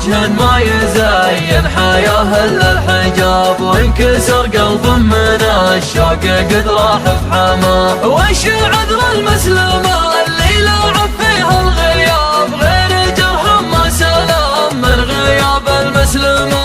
وجه ما يزين حياه الا الحجاب، وانكسر قلب من الشوق قد راح في حماه. وش عذر المسلمه اللي لاعب فيها الغياب، غير جرح ما سلام من غياب المسلمه.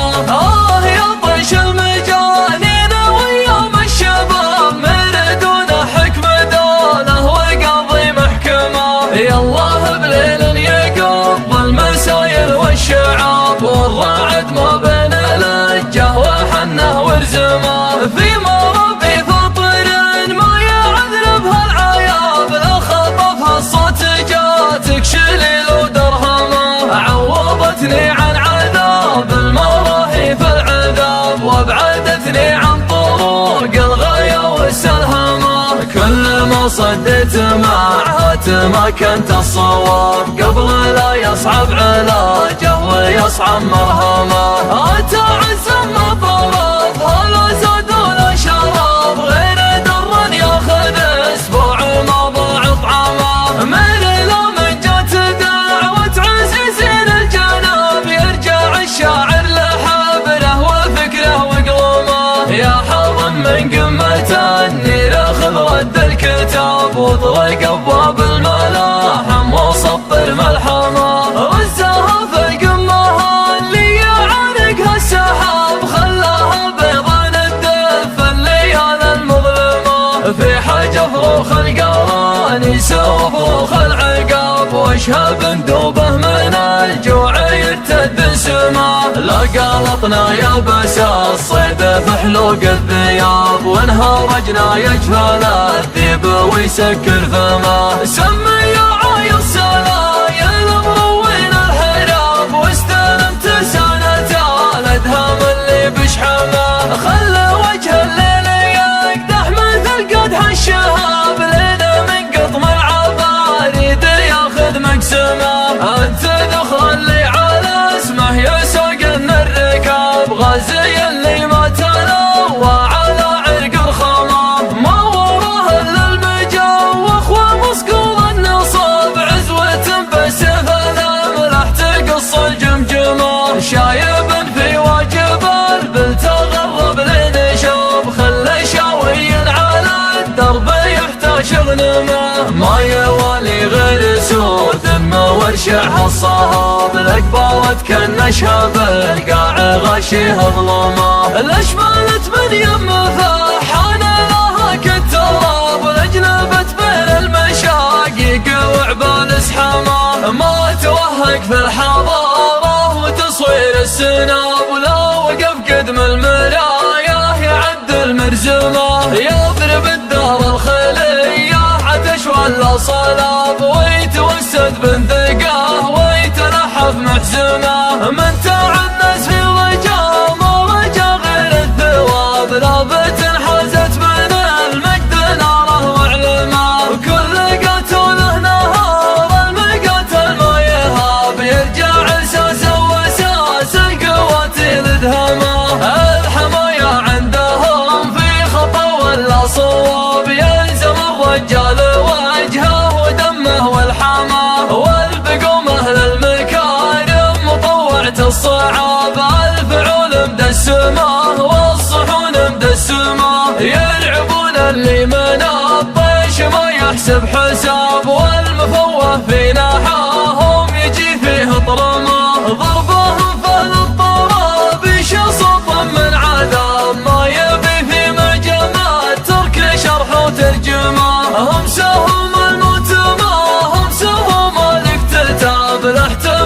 يا طيش المجانين ويوم الشباب، من دون حكم دوله وقاضي محكمه. يا الله بليل يقض المسايل والشعاب، والرعد ما بين لجه وحنه ورزمه. في مربي فطر ما يعذر بهالعياب، لو خطفها الصوت جاتك شليل ودرهمه. عوضتني عن عذاب المراهي في العذاب، وابعدتني عن طرق الغاية والسلهمه. كل ما صديت معهات ما كنت الصواب، قبل لا يصعب علاجه ويصعب مرهمه. تعز ما طلب ولا زاد ولا شراب، غير در ياخذ اسبوع ما ضاع طعامه. من من جات دعوة عزيزين الجناب، يرجع الشاعر لحبله وفكره وقلومه. يا حظ من قمة النيل خذ رد الكتاب، واطرق ابواب الملاحم وصبر ملحمه. رزها في القمه اللي يعانقها السحاب، خلاها بيضا الدف الليالي المظلمه. في حاجه فروخ القرانيس وفروخ العقاب، واشهى بندوبه من الجوع يرتد سماه. لا قلطنا يا بس الصيد في حلوق الثياب، وانهرجنا يجفل الذيب ويسكر فماه. سمي يا عايص سلايل مروين الحراب، واستلمت سنة الادهام اللي بشحمه. خلى وجه الليل يقدح مثل قدح الشهاب، لنا من قطم العباريد ياخذ مقسمه. انت ذخر اللي على اسمه يسوق الركاب، غازي اللي ما تلوى على عرق الخمام. ما وراه الا المجوخ ومصقول النصاب، عزوة بسيف الاملاح تقص الجمجمه. شايب في واجب البل تغرب لنشاب، خلى شاوي على الدرب يحتاج غنمه. ما يوالي غير سوء ثم ورشعها الصهاب، الاقبالت كنشها بالقاع غشيها ظلمه. الاشمالت من يم فحان لها كالتراب، والاجنبت بين المشاقيق وعبال اسحامه. ما توهق في الحضاره وتصوير السناب، ولو وقف قدم المرايه يعد المرزمه. يضرب الدار الخليه عتش ولا صلاب، ويتوسد بندقه ويتنحف محزمه. من تعنس في رجا ما رجا غير الثواب، لابت حازت من المجد ناره وعلمه. وكل قاتل نهار المقاتل ما يهاب، يرجع اساسه واساس القواتل ادهمه. الحمايه عندهم في خطا ولا صواب، يلزم الرجال وجهه ودمه والحماه. والبقوم اهل المكارم مطوعة الصعاب، الفعول مدسمه والصحون مدسمه. يلعبون اللي من الطيش ما يحسب حساب، والمفوه في نحاهم يجي فيه طرمه. ضربهم فهل الطراب يشصط من عذاب، ما يبي في مجمات ترك شرح وترجمه. هم سهم الموت ما هم سهم الاكتتاب، الاحترام